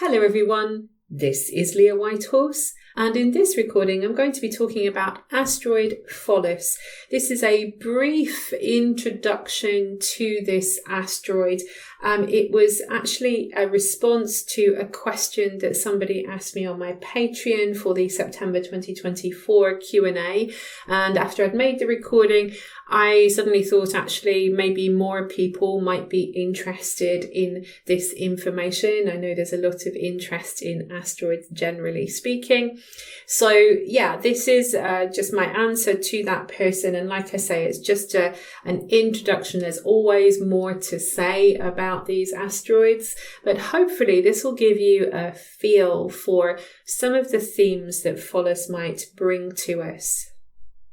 Hello everyone, this is Leah Whitehorse, and in this recording I'm going to be talking about asteroid Pholus. This is a brief introduction to this asteroid. It was actually a response to a question that somebody asked me on my Patreon for the September 2024 Q&A, and after I'd made the recording I suddenly thought actually maybe more people might be interested in this information. I know there's a lot of interest in asteroids generally speaking. So yeah, this is just my answer to that person. And like I say, it's just an introduction. There's always more to say about these asteroids, but hopefully this will give you a feel for some of the themes that Pholus might bring to us.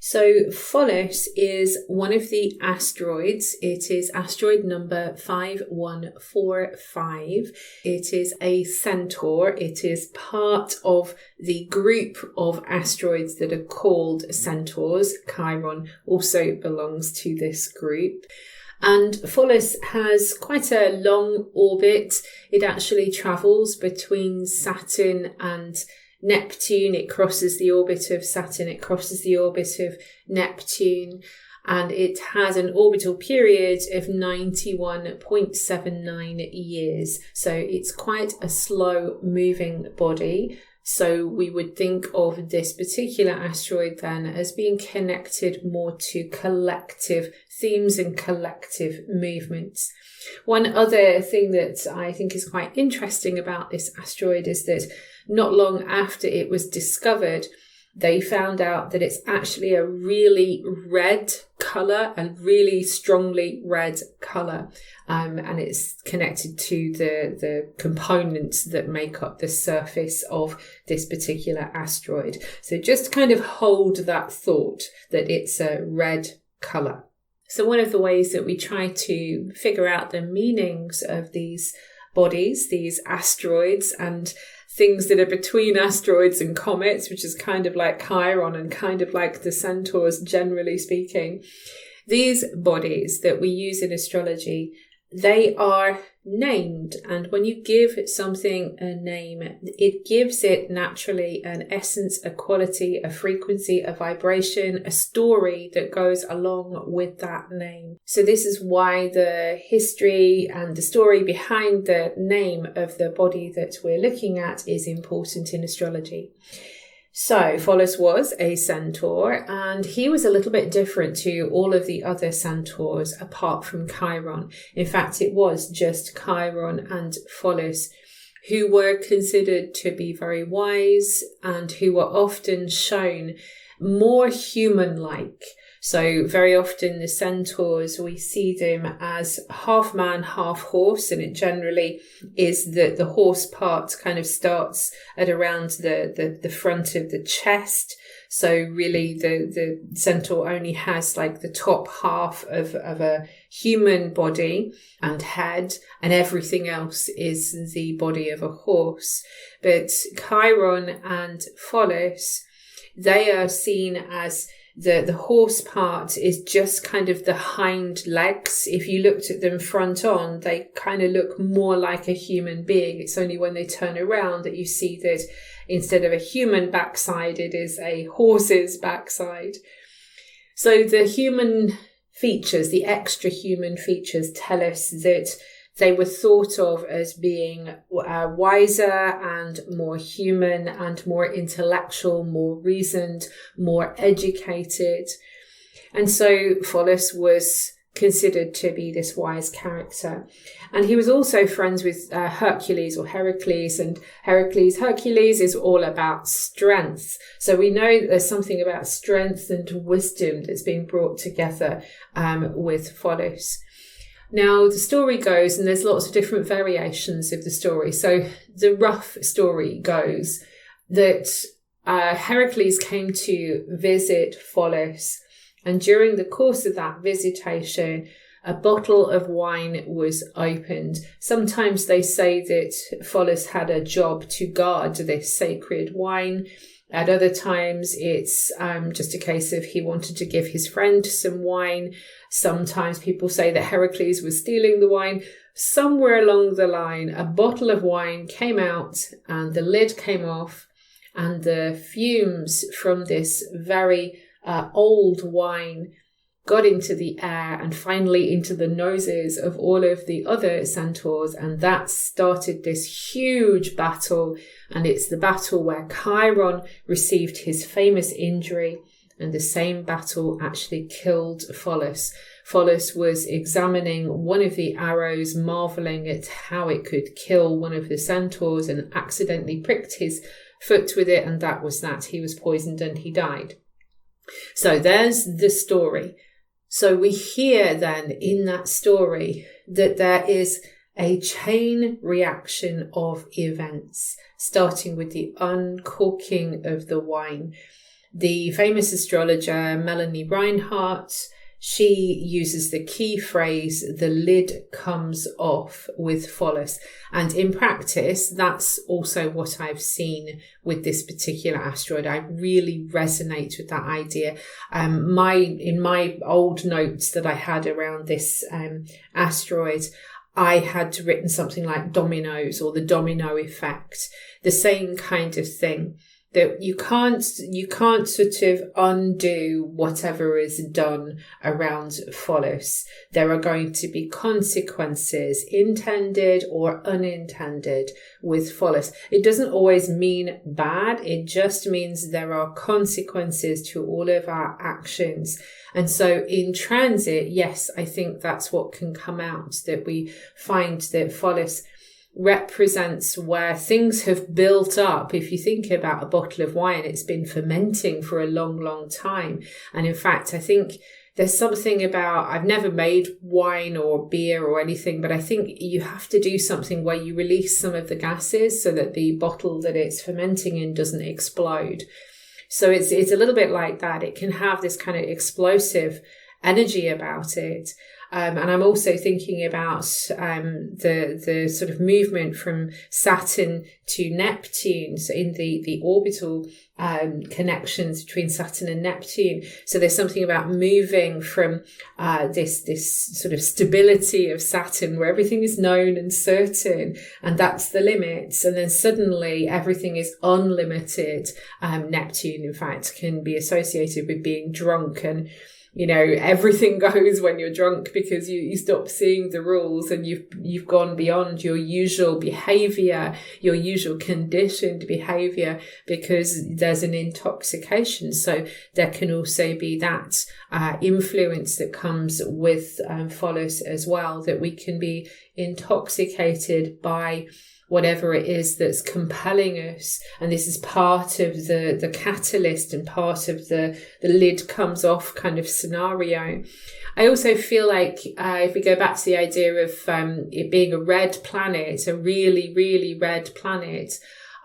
So Pholus is one of the asteroids. It is asteroid number 5145. It is a centaur. It is part of the group of asteroids that are called centaurs. Chiron also belongs to this group. And Pholus has quite a long orbit. It actually travels between Saturn and Neptune. It crosses the orbit of Saturn, it crosses the orbit of Neptune, and it has an orbital period of 91.79 years. So it's quite a slow moving body. So we would think of this particular asteroid then as being connected more to collective themes and collective movements. One other thing that I think is quite interesting about this asteroid is that not long after it was discovered, they found out that it's actually a really red colour, a really strongly red colour, and it's connected to the components that make up the surface of this particular asteroid. So just kind of hold that thought that it's a red colour. So one of the ways that we try to figure out the meanings of these bodies, these asteroids, and things that are between asteroids and comets, which is kind of like Chiron and kind of like the centaurs generally speaking. These bodies that we use in astrology, they are named, and when you give something a name, it gives it naturally an essence, a quality, a frequency, a vibration, a story that goes along with that name. So this is why the history and the story behind the name of the body that we're looking at is important in astrology. So Pholus was a centaur, and he was a little bit different to all of the other centaurs apart from Chiron. In fact, it was just Chiron and Pholus who were considered to be very wise and who were often shown more human-like. So very often the centaurs, we see them as half man, half horse, and it generally is that the horse part kind of starts at around the front of the chest. So really the centaur only has like the top half of a human body and head, and everything else is the body of a horse. But Chiron and Pholus, they are seen as the horse part is just kind of the hind legs. If you looked at them front on, they kind of look more like a human being. It's only when they turn around that you see that instead of a human backside, it is a horse's backside. So the human features, the extra human features, tell us that they were thought of as being wiser and more human and more intellectual, more reasoned, more educated. And so Pholus was considered to be this wise character. And he was also friends with Hercules or Heracles, and Hercules is all about strength. So we know that there's something about strength and wisdom that's being brought together with Pholus. Now, the story goes, and there's lots of different variations of the story. So the rough story goes that Heracles came to visit Pholus, and during the course of that visitation, a bottle of wine was opened. Sometimes they say that Pholus had a job to guard this sacred wine, At other times, it's just a case of he wanted to give his friend some wine. Sometimes people say that Heracles was stealing the wine. Somewhere along the line, a bottle of wine came out and the lid came off, and the fumes from this very old wine got into the air and finally into the noses of all of the other centaurs, and that started this huge battle. And it's the battle where Chiron received his famous injury, and the same battle actually killed Pholus. Pholus was examining one of the arrows, marveling at how it could kill one of the centaurs, and accidentally pricked his foot with it, and that was that. He was poisoned and he died. So there's the story. So we hear then in that story that there is a chain reaction of events, starting with the uncorking of the wine. The famous astrologer Melanie Reinhardt, she uses the key phrase, the lid comes off with Pholus. And in practice, that's also what I've seen with this particular asteroid. I really resonate with that idea. In my old notes that I had around this asteroid, I had written something like dominoes or the domino effect, the same kind of thing. That you can't sort of undo whatever is done around Pholus. There are going to be consequences, intended or unintended, with Pholus. It doesn't always mean bad. It just means there are consequences to all of our actions. And so in transit, yes, I think that's what can come out, that we find that Pholus represents where things have built up. If you think about a bottle of wine, it's been fermenting for a long, long time. And in fact, I think there's something about, I've never made wine or beer or anything, but I think you have to do something where you release some of the gases so that the bottle that it's fermenting in doesn't explode. So it's a little bit like that. It can have this kind of explosive energy about it. And I'm also thinking about the sort of movement from Saturn to Neptune, so in the orbital connections between Saturn and Neptune. So there's something about moving from this sort of stability of Saturn, where everything is known and certain, and that's the limits. And then suddenly everything is unlimited. Neptune, in fact, can be associated with being drunk, and you know, everything goes when you're drunk because you stop seeing the rules and you've gone beyond your usual behavior, your usual conditioned behavior, because there's an intoxication. So there can also be that influence that comes with Pholus as well, that we can be intoxicated by whatever it is that's compelling us. And this is part of the catalyst and part of the lid comes off kind of scenario. I also feel like if we go back to the idea of it being a red planet, a really, really red planet,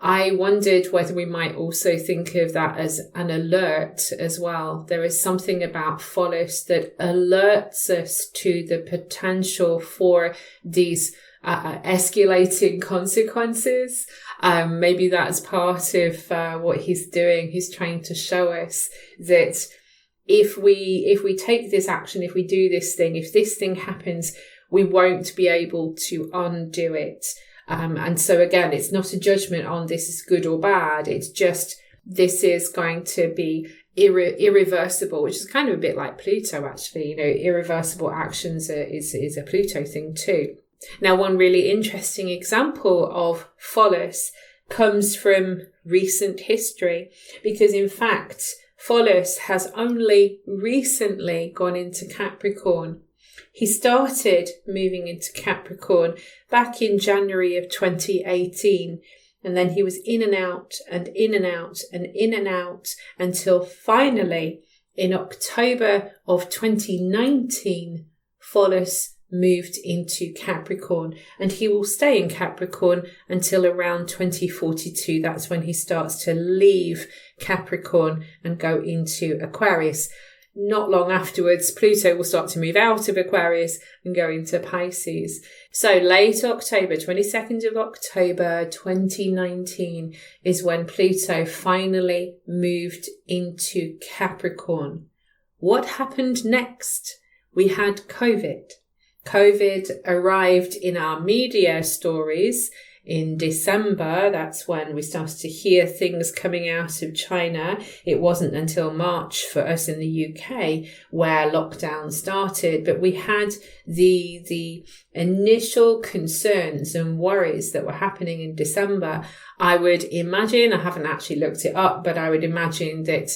I wondered whether we might also think of that as an alert as well. There is something about Pholus that alerts us to the potential for these escalating consequences. Maybe that's part of what he's doing. He's trying to show us that if we take this action, if we do this thing, if this thing happens, we won't be able to undo it. And so again, it's not a judgment on this is good or bad. It's just this is going to be irreversible, which is kind of a bit like Pluto, actually. You know, irreversible actions is a Pluto thing too. Now, one really interesting example of Pholus comes from recent history, because in fact, Pholus has only recently gone into Capricorn. He started moving into Capricorn back in January of 2018, and then he was in and out and in and out and in and out until finally in October of 2019, Pholus moved into Capricorn, and he will stay in Capricorn until around 2042. That's when he starts to leave Capricorn and go into Aquarius. not long afterwards, Pluto will start to move out of Aquarius and go into Pisces. So late October, 22nd of October 2019 is when Pluto finally moved into Capricorn. What happened next? We had COVID. COVID arrived in our media stories in December. That's when we started to hear things coming out of China. It wasn't until March for us in the UK where lockdown started, but we had the initial concerns and worries that were happening in December. I would imagine, I haven't actually looked it up, but I would imagine that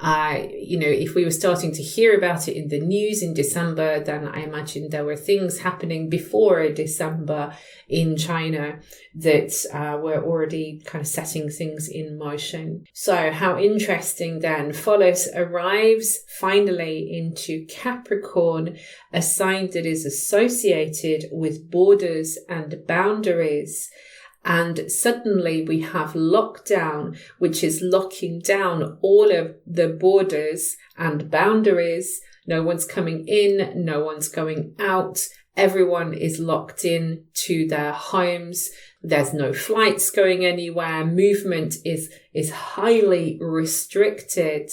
if we were starting to hear about it in the news in December, then I imagine there were things happening before December in China that were already kind of setting things in motion. So how interesting then. Pholus arrives finally into Capricorn, a sign that is associated with borders and boundaries. And suddenly we have lockdown, which is locking down all of the borders and boundaries. No one's coming in, no one's going out. Everyone is locked in to their homes. There's no flights going anywhere. Movement is highly restricted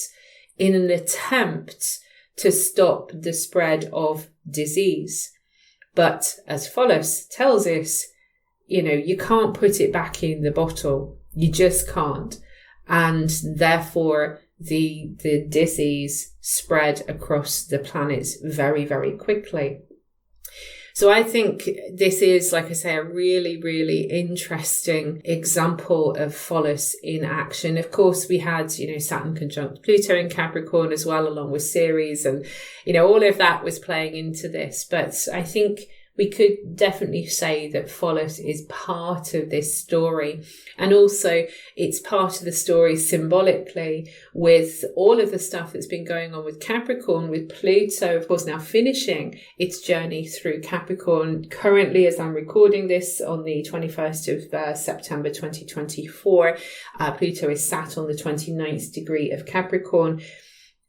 in an attempt to stop the spread of disease. But as Pholus tells us, you can't put it back in the bottle. You just can't. And therefore, the disease spread across the planet very, very quickly. So I think this is, like I say, a really, really interesting example of Pholus in action. Of course, we had, Saturn conjunct Pluto in Capricorn as well, along with Ceres, and, all of that was playing into this. But I think we could definitely say that Pholus is part of this story. And also it's part of the story symbolically with all of the stuff that's been going on with Capricorn, with Pluto, of course, now finishing its journey through Capricorn. Currently, as I'm recording this on the 21st of September 2024, Pluto is sat on the 29th degree of Capricorn.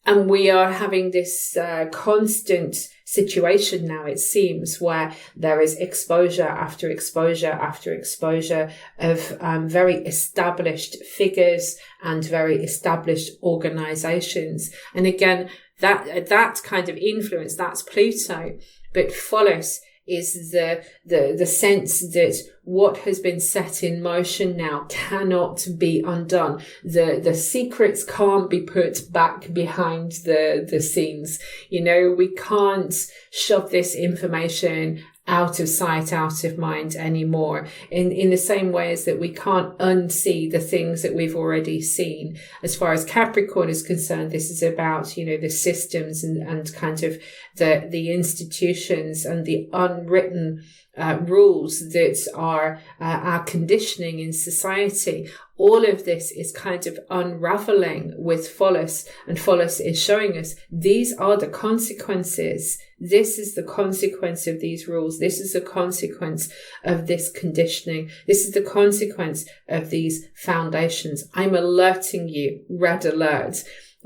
And we are having this constant situation now, it seems, where there is exposure after exposure after exposure of very established figures and very established organizations. And again, that kind of influence, that's Pluto. But Pholus is the sense that what has been set in motion now cannot be undone. The secrets can't be put back behind the scenes. We can't shove this information out of sight, out of mind anymore. In the same way as that we can't unsee the things that we've already seen. As far as Capricorn is concerned, this is about, the systems and kind of the institutions and the unwritten rules that are our conditioning in society. All of this is kind of unraveling with Pholus, and Pholus is showing us these are the consequences. This is the consequence of these rules. This is the consequence of this conditioning. This is the consequence of these foundations. I'm alerting you, red alert.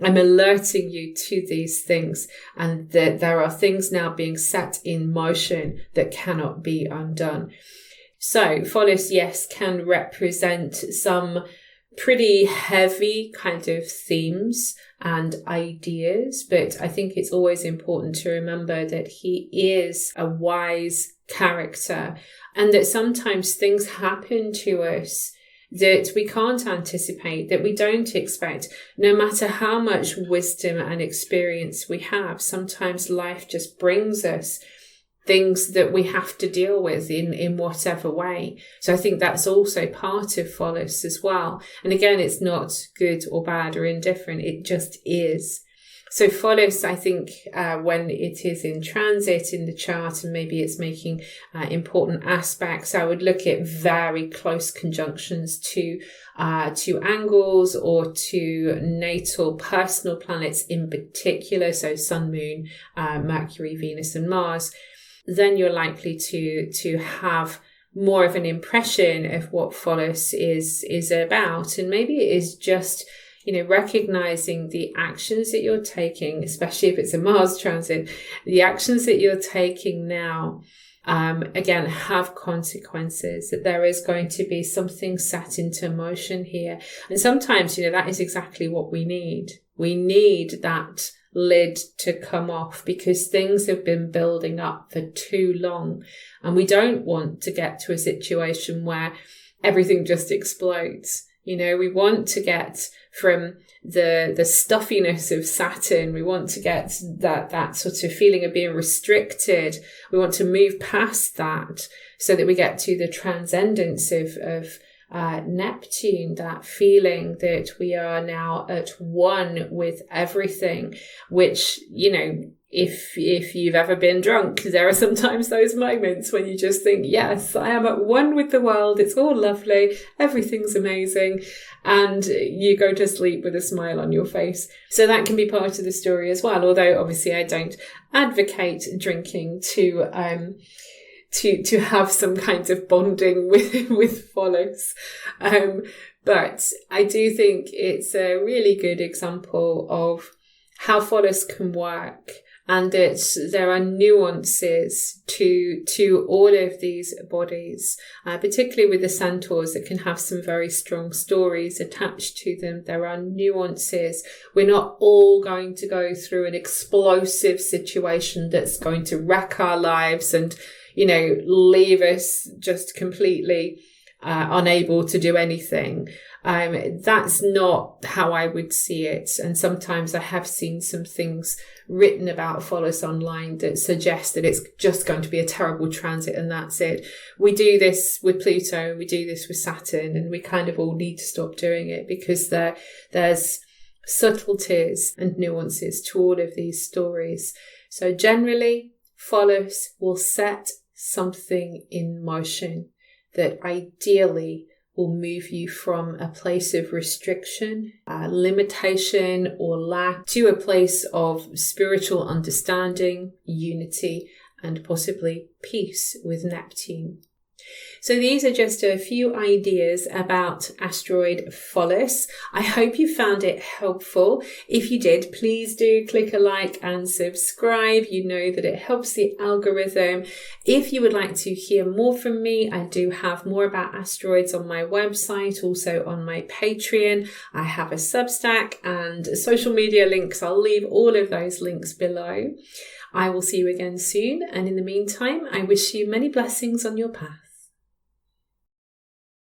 I'm alerting you to these things, and that there are things now being set in motion that cannot be undone. So Pholus, yes, can represent some pretty heavy kind of themes and ideas, but I think it's always important to remember that he is a wise character, and that sometimes things happen to us that we can't anticipate, that we don't expect. No matter how much wisdom and experience we have, sometimes life just brings us things that we have to deal with in whatever way. So I think that's also part of Pholus as well. And again, it's not good or bad or indifferent. It just is. So Pholus, I think, when it is in transit in the chart and maybe it's making important aspects, I would look at very close conjunctions to angles or to natal personal planets in particular. So Sun, Moon, Mercury, Venus and Mars. Then you're likely to have more of an impression of what Pholus is about. And maybe it is just, recognizing the actions that you're taking, especially if it's a Mars transit, the actions that you're taking now, again, have consequences, that there is going to be something set into motion here. And sometimes, that is exactly what we need. We need that lid to come off because things have been building up for too long. And we don't want to get to a situation where everything just explodes. We want to get from the stuffiness of Saturn. We want to get that sort of feeling of being restricted. We want to move past that so that we get to the transcendence of Neptune, that feeling that we are now at one with everything, which, if you've ever been drunk, there are sometimes those moments when you just think, yes, I am at one with the world. It's all lovely. Everything's amazing. And you go to sleep with a smile on your face. So that can be part of the story as well. Although obviously I don't advocate drinking to have some kind of bonding with Pholus. But I do think it's a really good example of how Pholus can work, and that there are nuances to all of these bodies, particularly with the centaurs that can have some very strong stories attached to them. There are nuances. We're not all going to go through an explosive situation that's going to wreck our lives and, leave us just completely unable to do anything. That's not how I would see it. And sometimes I have seen some things written about Pholus online that suggest that it's just going to be a terrible transit and that's it. We do this with Pluto and we do this with Saturn, and we kind of all need to stop doing it because there's subtleties and nuances to all of these stories. So generally, Pholus will set something in motion that ideally will move you from a place of restriction, limitation or lack to a place of spiritual understanding, unity, and possibly peace with Neptune. So these are just a few ideas about asteroid Pholus. I hope you found it helpful. If you did, please do click a like and subscribe. You know that it helps the algorithm. If you would like to hear more from me, I do have more about asteroids on my website, also on my Patreon. I have a Substack and social media links. I'll leave all of those links below. I will see you again soon. And in the meantime, I wish you many blessings on your path.